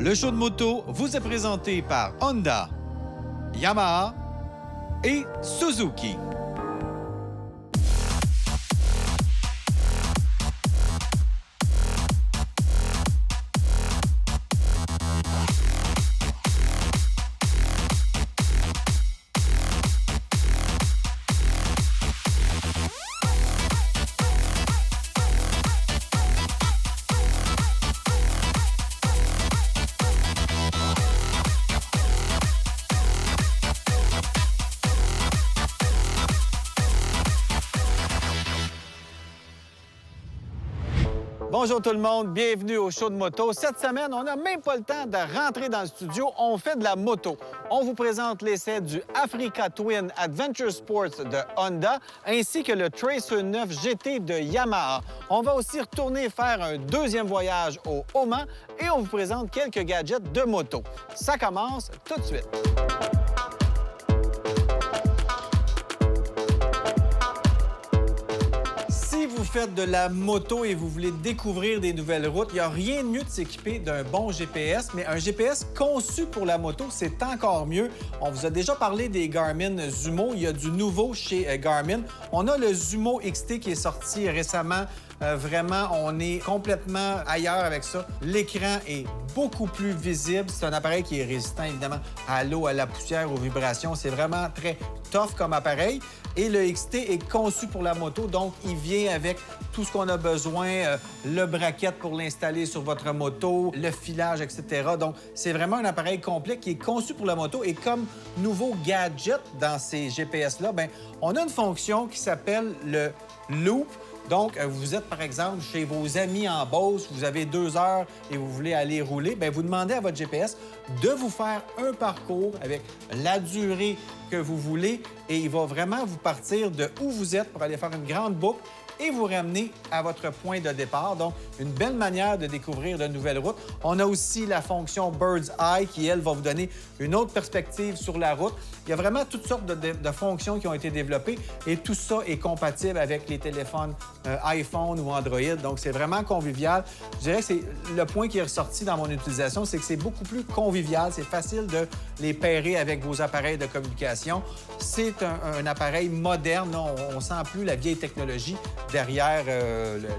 Le show de moto vous est présenté par Honda, Yamaha et Suzuki. Bonjour tout le monde, bienvenue au show de moto. Cette semaine, on n'a même pas le temps de rentrer dans le studio, on fait de la moto. On vous présente l'essai du Africa Twin Adventure Sports de Honda ainsi que le Tracer 9 GT de Yamaha. On va aussi retourner faire un deuxième voyage au Oman et on vous présente quelques gadgets de moto. Ça commence tout de suite. Si vous faites de la moto et vous voulez découvrir des nouvelles routes, il n'y a rien de mieux de s'équiper d'un bon GPS, mais un GPS conçu pour la moto, c'est encore mieux. On vous a déjà parlé des Garmin Zumo. Il y a du nouveau chez Garmin. On a le Zumo XT qui est sorti récemment. Vraiment, on est complètement ailleurs avec ça. L'écran est beaucoup plus visible. C'est un appareil qui est résistant, évidemment, à l'eau, à la poussière, aux vibrations. C'est vraiment très tough comme appareil. Et le XT est conçu pour la moto, donc il vient avec tout ce qu'on a besoin, le bracket pour l'installer sur votre moto, le filage, etc. Donc, c'est vraiment un appareil complet qui est conçu pour la moto. Et comme nouveau gadget dans ces GPS-là, bien, on a une fonction qui s'appelle le Loop. Donc, vous êtes, par exemple, chez vos amis en Beauce, vous avez 2 heures et vous voulez aller rouler, bien, vous demandez à votre GPS de vous faire un parcours avec la durée que vous voulez et il va vraiment vous partir de où vous êtes pour aller faire une grande boucle et vous ramener à votre point de départ. Donc, une belle manière de découvrir de nouvelles routes. On a aussi la fonction Bird's Eye qui, elle, va vous donner une autre perspective sur la route. Il y a vraiment toutes sortes de fonctions qui ont été développées et tout ça est compatible avec les téléphones iPhone ou Android. Donc, c'est vraiment convivial. Je dirais que c'est le point qui est ressorti dans mon utilisation, c'est que c'est beaucoup plus convivial. C'est facile de les pairer avec vos appareils de communication. C'est un appareil moderne. On ne sent plus la vieille technologie derrière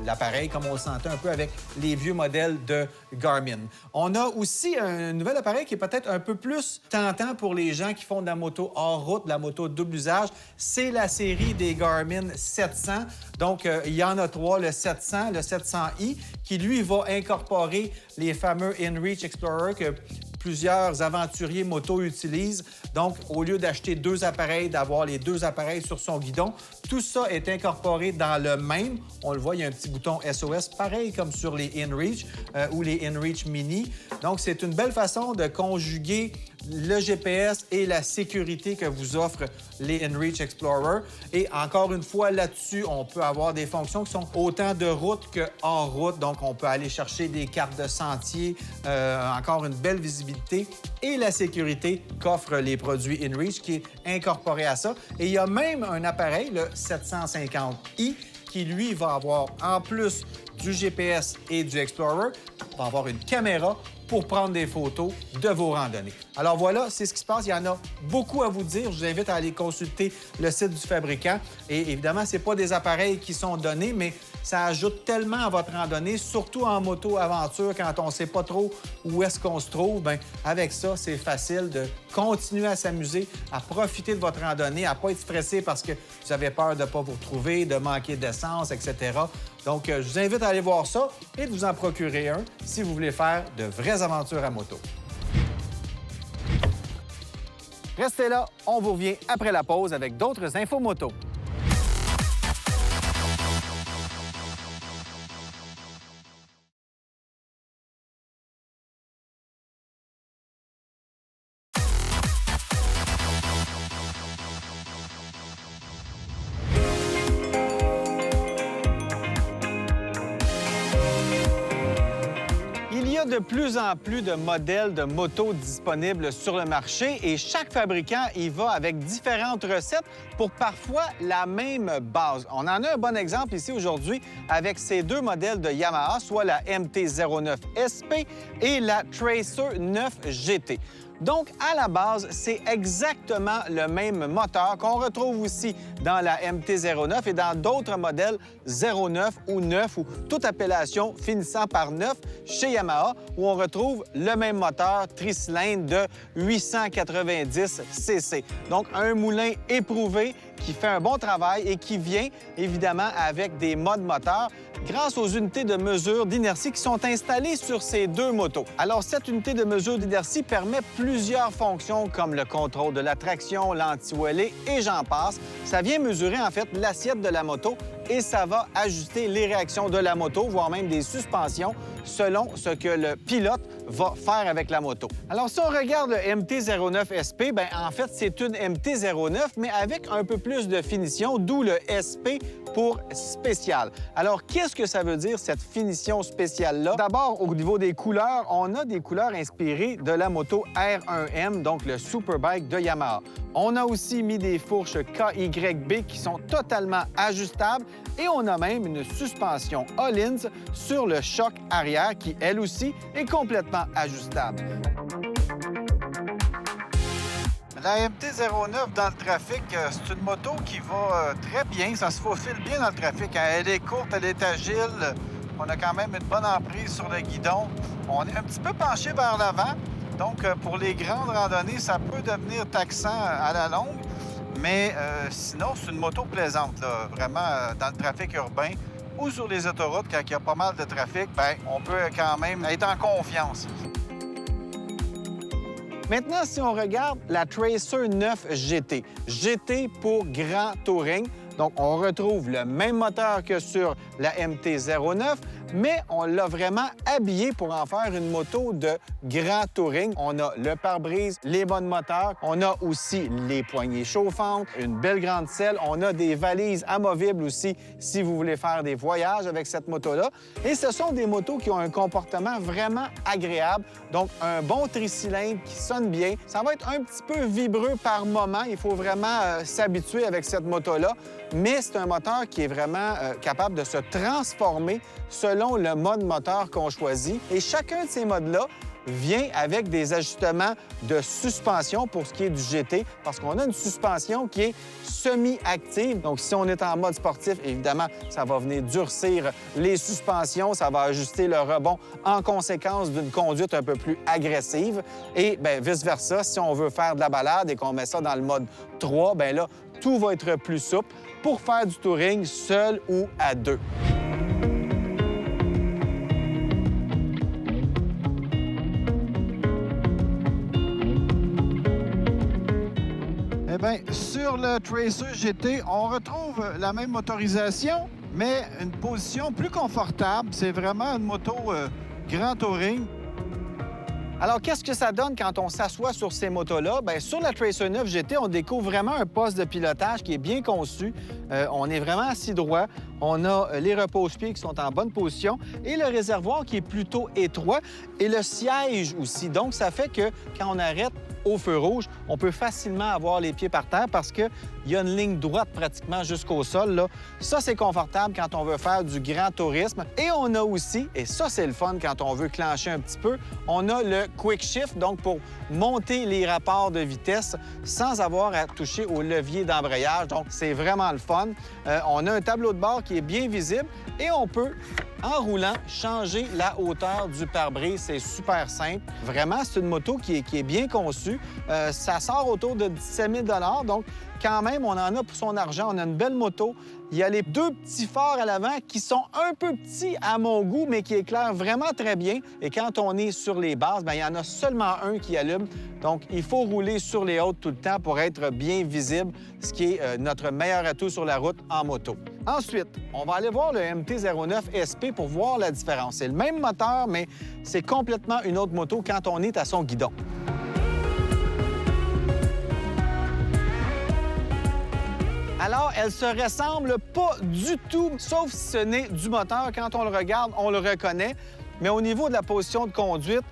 l'appareil, comme on le sentait un peu avec les vieux modèles de Garmin. On a aussi un nouvel appareil qui est peut-être un peu plus tentant pour les gens qui font de la moto hors route, de la moto double usage. C'est la série des Garmin 700. Donc, il y en a 3, le 700, le 700i, qui, lui, va incorporer les fameux InReach Explorer que plusieurs aventuriers moto utilisent. Donc, au lieu d'acheter 2 appareils, d'avoir les 2 appareils sur son guidon, tout ça est incorporé dans le même. On le voit, il y a un petit bouton SOS, pareil comme sur les InReach ou les InReach Mini. Donc, c'est une belle façon de conjuguer le GPS et la sécurité que vous offrent les InReach Explorer. Et encore une fois, là-dessus, on peut avoir des fonctions qui sont autant de route que hors route. Donc, on peut aller chercher des cartes de sentier, encore une belle visibilité et la sécurité qu'offrent les produits InReach qui est incorporé à ça. Et il y a même un appareil, le 750i, qui, lui, va avoir, en plus du GPS et du Explorer, va avoir une caméra pour prendre des photos de vos randonnées. Alors voilà, c'est ce qui se passe. Il y en a beaucoup à vous dire. Je vous invite à aller consulter le site du fabricant. Et évidemment, ce n'est pas des appareils qui sont donnés, mais ça ajoute tellement à votre randonnée, surtout en moto-aventure, quand on ne sait pas trop où est-ce qu'on se trouve. Bien, avec ça, c'est facile de continuer à s'amuser, à profiter de votre randonnée, à ne pas être stressé parce que vous avez peur de ne pas vous retrouver, de manquer d'essence, etc. Donc, je vous invite à aller voir ça et de vous en procurer un si vous voulez faire de vraies aventures à moto. Restez là, on vous revient après la pause avec d'autres infos moto. Il y y a de plus en plus de modèles de motos disponibles sur le marché et chaque fabricant y va avec différentes recettes pour parfois la même base. On en a un bon exemple ici aujourd'hui avec ces deux modèles de Yamaha, soit la MT-09 SP et la Tracer 9 GT. Donc, à la base, c'est exactement le même moteur qu'on retrouve aussi dans la MT-09 et dans d'autres modèles 09 ou 9 ou toute appellation finissant par 9 chez Yamaha où on retrouve le même moteur tricylindre de 890 cc. Donc, un moulin éprouvé qui fait un bon travail et qui vient évidemment avec des modes moteurs grâce aux unités de mesure d'inertie qui sont installées sur ces deux motos. Alors, cette unité de mesure d'inertie permet plusieurs fonctions comme le contrôle de la traction, l'anti-ouelé et j'en passe. Ça vient mesurer en fait l'assiette de la moto et ça va ajuster les réactions de la moto, voire même des suspensions, selon ce que le pilote va faire avec la moto. Alors, si on regarde le MT-09 SP, bien, en fait, c'est une MT-09, mais avec un peu plus de finition, d'où le SP pour spécial. Alors, qu'est-ce que ça veut dire, cette finition spéciale-là? D'abord, au niveau des couleurs, on a des couleurs inspirées de la moto R1M, donc le Superbike de Yamaha. On a aussi mis des fourches KYB qui sont totalement ajustables et on a même une suspension Öhlins sur le choc arrière qui, elle aussi, est complètement ajustable. La MT-09 dans le trafic, c'est une moto qui va très bien. Ça se faufile bien dans le trafic. Elle est courte, elle est agile. On a quand même une bonne emprise sur le guidon. On est un petit peu penché vers l'avant. Donc, pour les grandes randonnées, ça peut devenir taxant à la longue. Mais sinon, c'est une moto plaisante, là. Vraiment, dans le trafic urbain ou sur les autoroutes, quand il y a pas mal de trafic, bien, on peut quand même être en confiance. Maintenant, si on regarde la Tracer 9 GT, GT pour Grand Touring. Donc, on retrouve le même moteur que sur la MT-09, mais on l'a vraiment habillé pour en faire une moto de grand touring. On a le pare-brise, les modes moteurs, on a aussi les poignées chauffantes, une belle grande selle, on a des valises amovibles aussi si vous voulez faire des voyages avec cette moto-là. Et ce sont des motos qui ont un comportement vraiment agréable, donc un bon tricylindre qui sonne bien. Ça va être un petit peu vibreux par moment, il faut vraiment s'habituer avec cette moto-là, mais c'est un moteur qui est vraiment capable de se transformer selon le mode moteur qu'on choisit. Et chacun de ces modes-là vient avec des ajustements de suspension pour ce qui est du GT, parce qu'on a une suspension qui est semi-active. Donc, si on est en mode sportif, évidemment, ça va venir durcir les suspensions, ça va ajuster le rebond en conséquence d'une conduite un peu plus agressive. Et bien, vice-versa, si on veut faire de la balade et qu'on met ça dans le mode 3, bien là, tout va être plus souple pour faire du touring seul ou à deux. Eh bien, sur le Tracer GT, on retrouve la même motorisation, mais une position plus confortable. C'est vraiment une moto grand touring. Alors, qu'est-ce que ça donne quand on s'assoit sur ces motos-là? Bien, sur la Tracer 9 GT, on découvre vraiment un poste de pilotage qui est bien conçu. On est vraiment assis droit. On a les repose-pieds qui sont en bonne position et le réservoir qui est plutôt étroit et le siège aussi. Donc, ça fait que quand on arrête au feu rouge, on peut facilement avoir les pieds par terre parce qu'il y a une ligne droite pratiquement jusqu'au sol, là. Ça, c'est confortable quand on veut faire du grand tourisme. Et on a aussi, et ça, c'est le fun quand on veut clencher un petit peu, on a le Quick Shift, donc pour monter les rapports de vitesse sans avoir à toucher au levier d'embrayage. Donc, c'est vraiment le fun. On a un tableau de bord qui est bien visible et on peut, en roulant, changer la hauteur du pare-brise. C'est super simple. Vraiment, c'est une moto qui est bien conçue. Ça sort autour de 17 000 $, donc quand même, on en a pour son argent. On a une belle moto. Il y a les deux petits phares à l'avant qui sont un peu petits à mon goût, mais qui éclairent vraiment très bien. Et quand on est sur les bases, bien, il y en a seulement un qui allume. Donc, il faut rouler sur les hautes tout le temps pour être bien visible, ce qui est notre meilleur atout sur la route en moto. Ensuite, on va aller voir le MT-09 SP pour voir la différence. C'est le même moteur, mais c'est complètement une autre moto quand on est à son guidon. Alors, elle se ressemble pas du tout, sauf si ce n'est du moteur. Quand on le regarde, on le reconnaît. Mais au niveau de la position de conduite,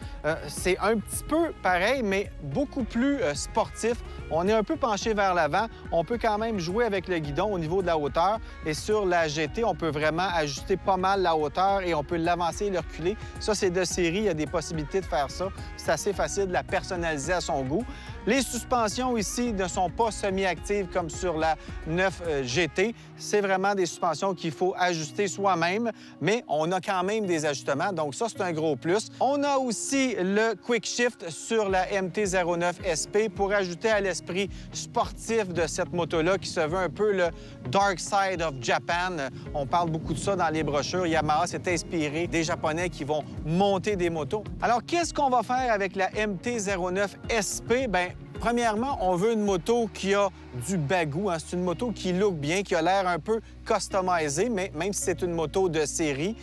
c'est un petit peu pareil, mais beaucoup plus sportif. On est un peu penché vers l'avant. On peut quand même jouer avec le guidon au niveau de la hauteur. Et sur la GT, on peut vraiment ajuster pas mal la hauteur et on peut l'avancer et le reculer. Ça, c'est de série. Il y a des possibilités de faire ça. C'est assez facile de la personnaliser à son goût. Les suspensions ici ne sont pas semi-actives comme sur la 9 GT. C'est vraiment des suspensions qu'il faut ajuster soi-même, mais on a quand même des ajustements. Donc ça, c'est un gros plus. On a aussi le Quick Shift sur la MT-09 SP pour ajouter à l'esprit sportif de cette moto-là qui se veut un peu le Dark Side of Japan. On parle beaucoup de ça dans les brochures. Yamaha s'est inspiré des Japonais qui vont monter des motos. Alors, qu'est-ce qu'on va faire avec la MT-09 SP? Bien, premièrement, on veut une moto qui a du bagou. Hein? C'est une moto qui look bien, qui a l'air un peu customisée, mais même si c'est une moto de série,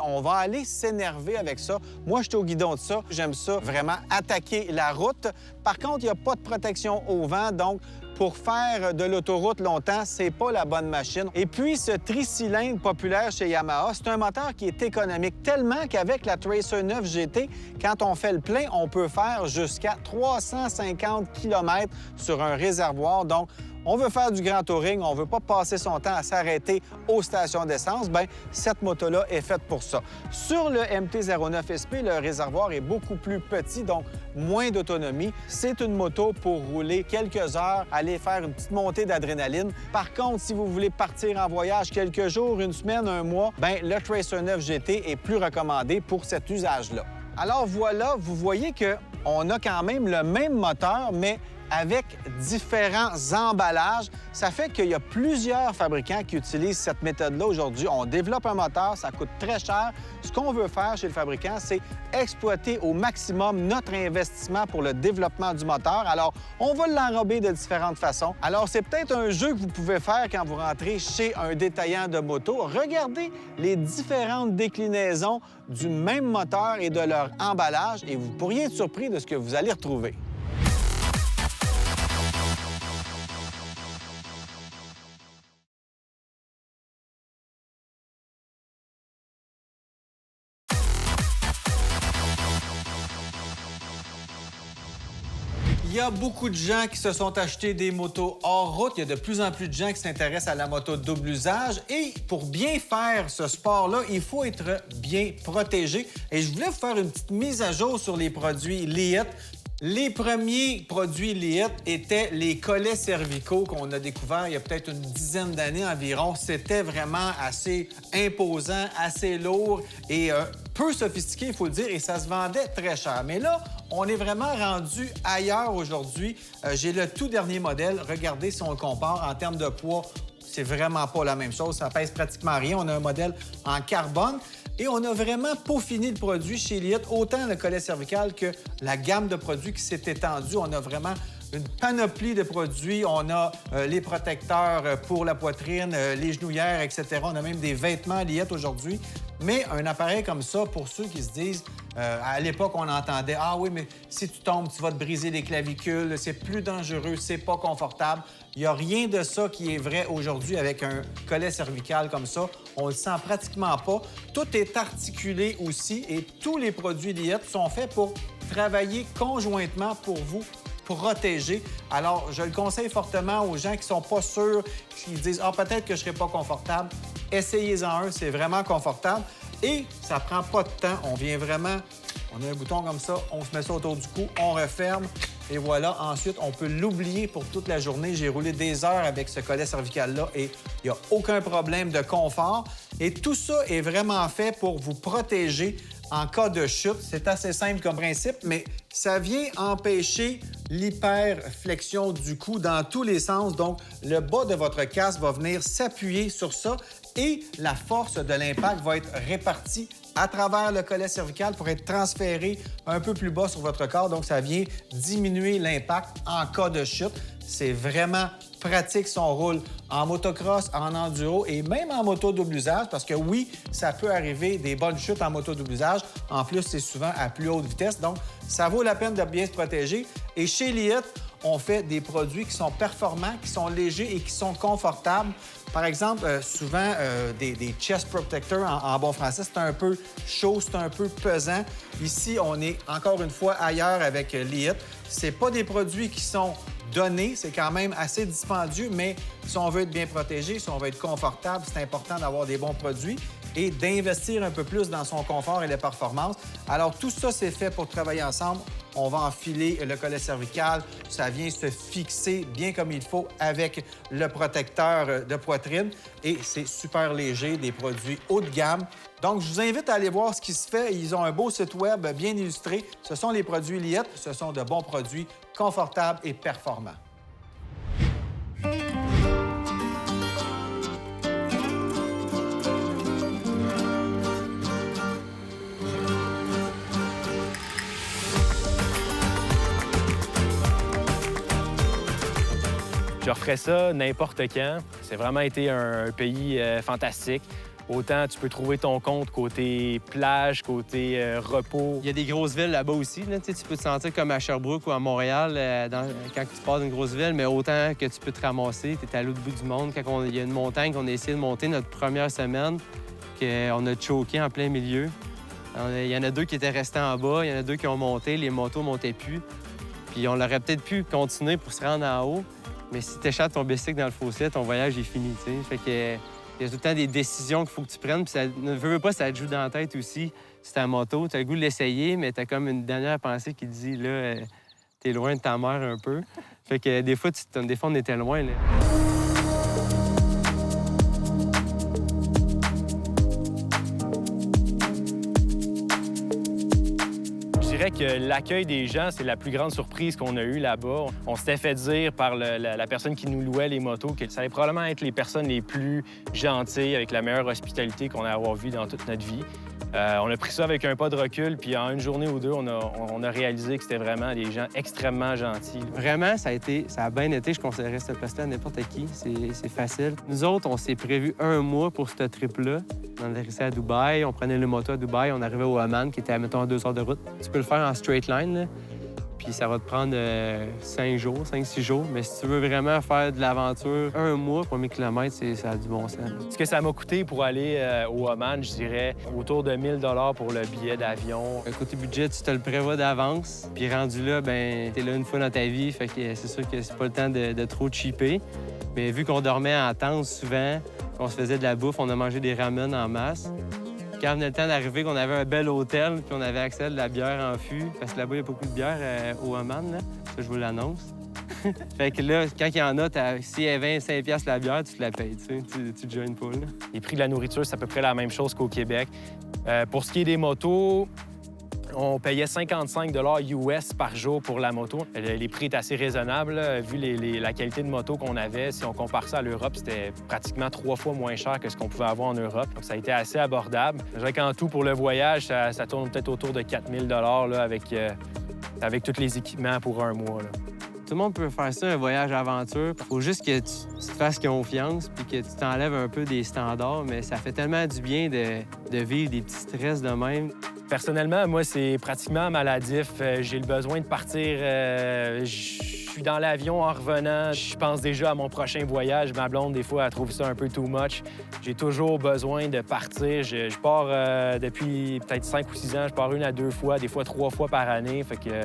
on va aller s'énerver avec ça. Moi, je suis au guidon de ça. J'aime ça, vraiment attaquer la route. Par contre, il n'y a pas de protection au vent, donc pour faire de l'autoroute longtemps, c'est pas la bonne machine. Et puis, ce tricylindre populaire chez Yamaha, c'est un moteur qui est économique, tellement qu'avec la Tracer 9 GT, quand on fait le plein, on peut faire jusqu'à 350 km sur un réservoir. Donc, on veut faire du grand touring, on veut pas passer son temps à s'arrêter aux stations d'essence, bien, cette moto-là est faite pour ça. Sur le MT-09 SP, le réservoir est beaucoup plus petit, donc moins d'autonomie. C'est une moto pour rouler quelques heures, aller faire une petite montée d'adrénaline. Par contre, si vous voulez partir en voyage quelques jours, une semaine, un mois, bien, le Tracer 9 GT est plus recommandé pour cet usage-là. Alors voilà, vous voyez qu'on a quand même le même moteur, mais avec différents emballages. Ça fait qu'il y a plusieurs fabricants qui utilisent cette méthode-là aujourd'hui. On développe un moteur, ça coûte très cher. Ce qu'on veut faire chez le fabricant, c'est exploiter au maximum notre investissement pour le développement du moteur. Alors, on va l'enrober de différentes façons. Alors, c'est peut-être un jeu que vous pouvez faire quand vous rentrez chez un détaillant de moto. Regardez les différentes déclinaisons du même moteur et de leur emballage et vous pourriez être surpris de ce que vous allez retrouver. Il y a beaucoup de gens qui se sont achetés des motos hors route. Il y a de plus en plus de gens qui s'intéressent à la moto de double usage. Et pour bien faire ce sport-là, il faut être bien protégé. Et je voulais vous faire une petite mise à jour sur les produits Leatt. Les premiers produits Leatt étaient les collets cervicaux qu'on a découverts il y a peut-être une dizaine d'années environ. C'était vraiment assez imposant, assez lourd et peu sophistiqué, il faut le dire, et ça se vendait très cher. Mais là, on est vraiment rendu ailleurs aujourd'hui. J'ai le tout dernier modèle. Regardez si on le compare en termes de poids. C'est vraiment pas la même chose. Ça pèse pratiquement rien. On a un modèle en carbone. Et on a vraiment peaufiné le produit chez Leatt, autant le collet cervical que la gamme de produits qui s'est étendue. On a vraiment une panoplie de produits. On a les protecteurs pour la poitrine, les genouillères, etc. On a même des vêtements Leatt aujourd'hui. Mais un appareil comme ça, pour ceux qui se disent, à l'époque, on entendait « Ah oui, mais si tu tombes, tu vas te briser les clavicules, c'est plus dangereux, c'est pas confortable ». Il n'y a rien de ça qui est vrai aujourd'hui avec un collet cervical comme ça. On le sent pratiquement pas. Tout est articulé aussi et tous les produits Leatt sont faits pour travailler conjointement pour vous protéger. Alors, je le conseille fortement aux gens qui sont pas sûrs, qui disent « Ah, peut-être que je serai pas confortable ». Essayez-en un, c'est vraiment confortable et ça prend pas de temps. On vient vraiment, on a un bouton comme ça, on se met ça autour du cou, on referme et voilà. Ensuite, on peut l'oublier pour toute la journée. J'ai roulé des heures avec ce collet cervical-là et il n'y a aucun problème de confort. Et tout ça est vraiment fait pour vous protéger en cas de chute. C'est assez simple comme principe, mais ça vient empêcher l'hyperflexion du cou dans tous les sens. Donc, le bas de votre casque va venir s'appuyer sur ça et la force de l'impact va être répartie à travers le collet cervical pour être transféré un peu plus bas sur votre corps. Donc, ça vient diminuer l'impact en cas de chute. C'est vraiment pratique si on roule en motocross, en enduro et même en moto double usage parce que oui, ça peut arriver des bonnes chutes en moto double usage. En plus, c'est souvent à plus haute vitesse. Donc, ça vaut la peine de bien se protéger. Et chez Leatt, on fait des produits qui sont performants, qui sont légers et qui sont confortables. Par exemple, souvent, des chest protectors en bon français, c'est un peu chaud, c'est un peu pesant. Ici, on est encore une fois ailleurs avec Leatt. C'est pas des produits qui sont donnés, c'est quand même assez dispendieux, mais si on veut être bien protégé, si on veut être confortable, c'est important d'avoir des bons produits et d'investir un peu plus dans son confort et les performances. Alors, tout ça, c'est fait pour travailler ensemble. On va enfiler le collet cervical. Ça vient se fixer bien comme il faut avec le protecteur de poitrine. Et c'est super léger, des produits haut de gamme. Donc, je vous invite à aller voir ce qui se fait. Ils ont un beau site web bien illustré. Ce sont les produits Leatt. Ce sont de bons produits confortables et performants. Je referais ça n'importe quand. C'est vraiment été un pays fantastique. Autant tu peux trouver ton compte côté plage, côté repos. Il y a des grosses villes là-bas aussi. Là. Tu peux te sentir comme à Sherbrooke ou à Montréal quand tu pars d'une grosse ville, mais autant que tu peux te ramasser. Tu es à l'autre bout du monde. Quand il y a une montagne qu'on a essayé de monter notre première semaine, qu'on a choqué en plein milieu. Il y en a 2 qui étaient restés en bas, il y en a 2 qui ont monté, les motos ne montaient plus. Puis on aurait peut-être pu continuer pour se rendre en haut. Mais si tu échappes ton bicycle dans le fossé, ton voyage est fini, tu sais. Fait que il y a tout le temps des décisions qu'il faut que tu prennes, puis ça ne veut pas, ça te joue dans la tête aussi. Si t'es en moto, tu as le goût de l'essayer, mais tu as comme une dernière pensée qui te dit, là, t'es loin de ta mère un peu. Fait que des fois, on était loin, là. Je dirais que l'accueil des gens, c'est la plus grande surprise qu'on a eue là-bas. On s'était fait dire par la personne qui nous louait les motos que ça allait probablement être les personnes les plus gentilles, avec la meilleure hospitalité qu'on a avoir vue dans toute notre vie. On a pris ça avec un pas de recul, puis en une journée ou deux, on a réalisé que c'était vraiment des gens extrêmement gentils. Vraiment, ça a bien été. Je conseillerais cette place-là à n'importe qui. C'est facile. Nous autres, on s'est prévu 1 mois pour ce trip-là. On atterrissait à Dubaï, on prenait le moto à Dubaï, on arrivait au Oman, qui était, à 2 heures de route. Tu peux le faire en straight line, là. Puis ça va te prendre 5 jours, 5-6 jours. Mais si tu veux vraiment faire de l'aventure, 1 mois, 1 km, ça a du bon sens. Ce que ça m'a coûté pour aller au Oman, je dirais autour de 1 000 pour le billet d'avion. Côté budget, tu te le prévois d'avance. Puis rendu là, ben t'es là une fois dans ta vie. Fait que c'est sûr que c'est pas le temps de trop cheaper. Mais vu qu'on dormait en tente souvent, qu'on se faisait de la bouffe, on a mangé des ramen en masse. Quand venait le temps d'arriver, qu'on avait un bel hôtel, puis on avait accès à de la bière en fût, parce que là-bas, il y a beaucoup de bière au Oman, là. Ça, je vous l'annonce. Fait que là, quand il y en a, si elle est 25$ la bière, tu te la payes, tu sais. Tu te joins pas, là. Les prix de la nourriture, c'est à peu près la même chose qu'au Québec. Pour ce qui est des motos, on payait 55 US par jour pour la moto. Les prix étaient assez raisonnables, là, vu la qualité de moto qu'on avait. Si on compare ça à l'Europe, c'était pratiquement 3 fois moins cher que ce qu'on pouvait avoir en Europe. Donc, ça a été assez abordable. Je dirais qu'en tout, pour le voyage, ça tourne peut-être autour de 4 000 là, avec tous les équipements pour 1 mois. Là. Tout le monde peut faire ça, un voyage aventure. Il faut juste que tu te fasses confiance puis que tu t'enlèves un peu des standards, mais ça fait tellement du bien de vivre des petits stress de même. Personnellement, moi, c'est pratiquement maladif. J'ai le besoin de partir. Je suis dans l'avion en revenant. Je pense déjà à mon prochain voyage. Ma blonde, des fois, elle trouve ça un peu too much. J'ai toujours besoin de partir. Je pars depuis peut-être 5 ou 6 ans. Je pars 1 à 2 fois, des fois 3 fois par année. Fait que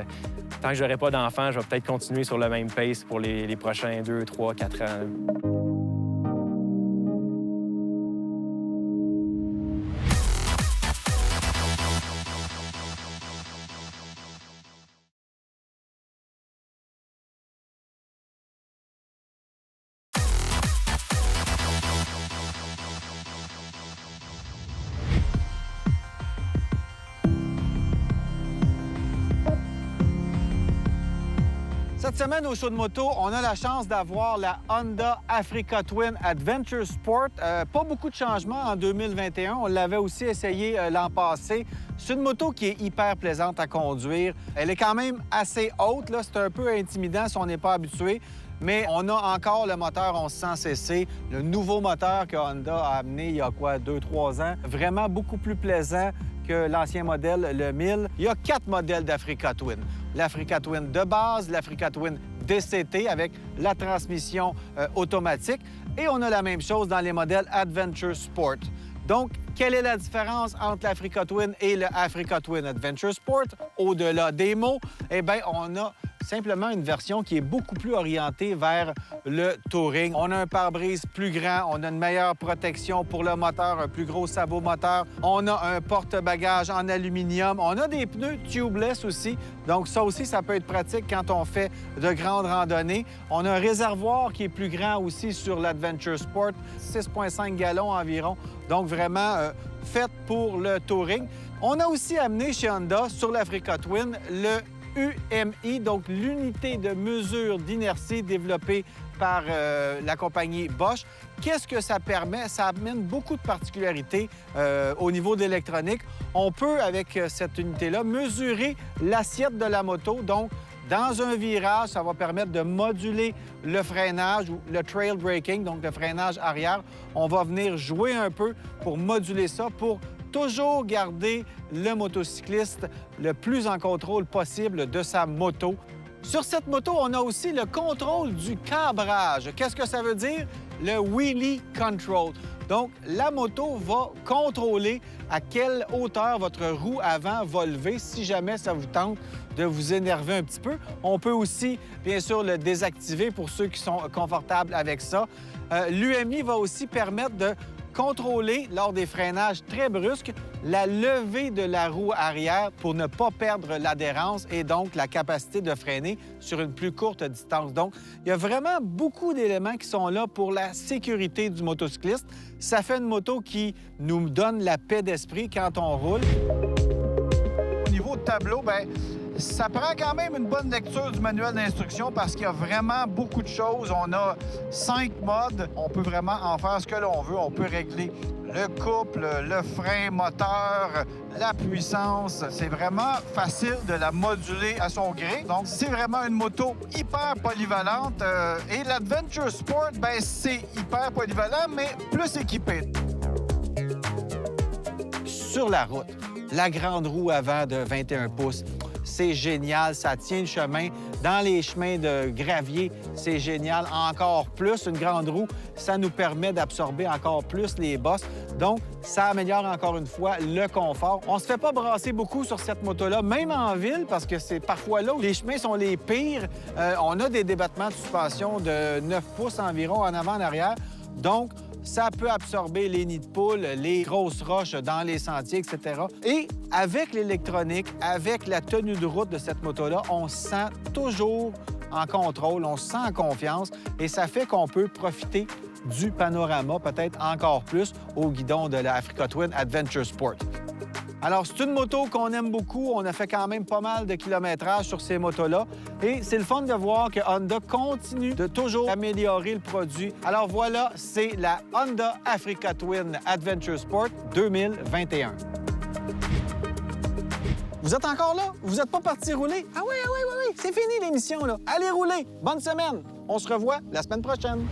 tant que j'aurai pas d'enfant, je vais peut-être continuer sur le même pace pour les prochains 2, 3, 4 ans. Cette semaine, au show de moto, on a la chance d'avoir la Honda Africa Twin Adventure Sport. Pas beaucoup de changements en 2021. On l'avait aussi essayé l'an passé. C'est une moto qui est hyper plaisante à conduire. Elle est quand même assez haute. Là. C'est un peu intimidant si on n'est pas habitué. Mais on a encore le moteur 1100cc, le nouveau moteur que Honda a amené il y a 2-3 ans. Vraiment beaucoup plus plaisant que l'ancien modèle, le 1000. Il y a 4 modèles d'Africa Twin. L'Africa Twin de base, l'Africa Twin DCT avec la transmission automatique. Et on a la même chose dans les modèles Adventure Sport. Donc, quelle est la différence entre l'Africa Twin et le Africa Twin Adventure Sport? Au-delà des mots, eh bien, on a simplement une version qui est beaucoup plus orientée vers le touring. On a un pare-brise plus grand, on a une meilleure protection pour le moteur, un plus gros sabot moteur. On a un porte-bagages en aluminium. On a des pneus tubeless aussi. Donc ça aussi, ça peut être pratique quand on fait de grandes randonnées. On a un réservoir qui est plus grand aussi sur l'Adventure Sport, 6,5 gallons environ. Donc vraiment fait pour le touring. On a aussi amené chez Honda sur l'Africa Twin le UMI, donc l'unité de mesure d'inertie développée par la compagnie Bosch. Qu'est-ce que ça permet? Ça amène beaucoup de particularités au niveau de l'électronique. On peut, avec cette unité-là, mesurer l'assiette de la moto. Donc, dans un virage, ça va permettre de moduler le freinage ou le trail braking, donc le freinage arrière. On va venir jouer un peu pour moduler ça, pour toujours garder le motocycliste le plus en contrôle possible de sa moto. Sur cette moto, on a aussi le contrôle du cabrage. Qu'est-ce que ça veut dire? Le wheelie control. Donc, la moto va contrôler à quelle hauteur votre roue avant va lever si jamais ça vous tente de vous énerver un petit peu. On peut aussi, bien sûr, le désactiver pour ceux qui sont confortables avec ça. L'UMI va aussi permettre de contrôler, lors des freinages très brusques, la levée de la roue arrière pour ne pas perdre l'adhérence et donc la capacité de freiner sur une plus courte distance. Donc, il y a vraiment beaucoup d'éléments qui sont là pour la sécurité du motocycliste. Ça fait une moto qui nous donne la paix d'esprit quand on roule. Au niveau de tableau, bien, ça prend quand même une bonne lecture du manuel d'instruction parce qu'il y a vraiment beaucoup de choses. On a 5 modes. On peut vraiment en faire ce que l'on veut. On peut régler le couple, le frein moteur, la puissance. C'est vraiment facile de la moduler à son gré. Donc, c'est vraiment une moto hyper polyvalente. Et l'Adventure Sport, bien, c'est hyper polyvalent, mais plus équipé. Sur la route, la grande roue avant de 21 pouces. C'est génial, ça tient le chemin. Dans les chemins de gravier, c'est génial. Encore plus, une grande roue, ça nous permet d'absorber encore plus les bosses. Donc, ça améliore encore une fois le confort. On se fait pas brasser beaucoup sur cette moto-là, même en ville, parce que c'est parfois là où les chemins sont les pires. On a des débattements de suspension de 9 pouces environ en avant, en arrière. Donc, ça peut absorber les nids de poules, les grosses roches dans les sentiers, etc. Et avec l'électronique, avec la tenue de route de cette moto-là, on se sent toujours en contrôle, on se sent en confiance et ça fait qu'on peut profiter du panorama peut-être encore plus au guidon de la Africa Twin Adventure Sport. Alors, c'est une moto qu'on aime beaucoup. On a fait quand même pas mal de kilométrage sur ces motos-là. Et c'est le fun de voir que Honda continue de toujours améliorer le produit. Alors voilà, c'est la Honda Africa Twin Adventure Sport 2021. Vous êtes encore là? Vous n'êtes pas parti rouler? Ah oui, c'est fini l'émission, là. Allez rouler! Bonne semaine! On se revoit la semaine prochaine.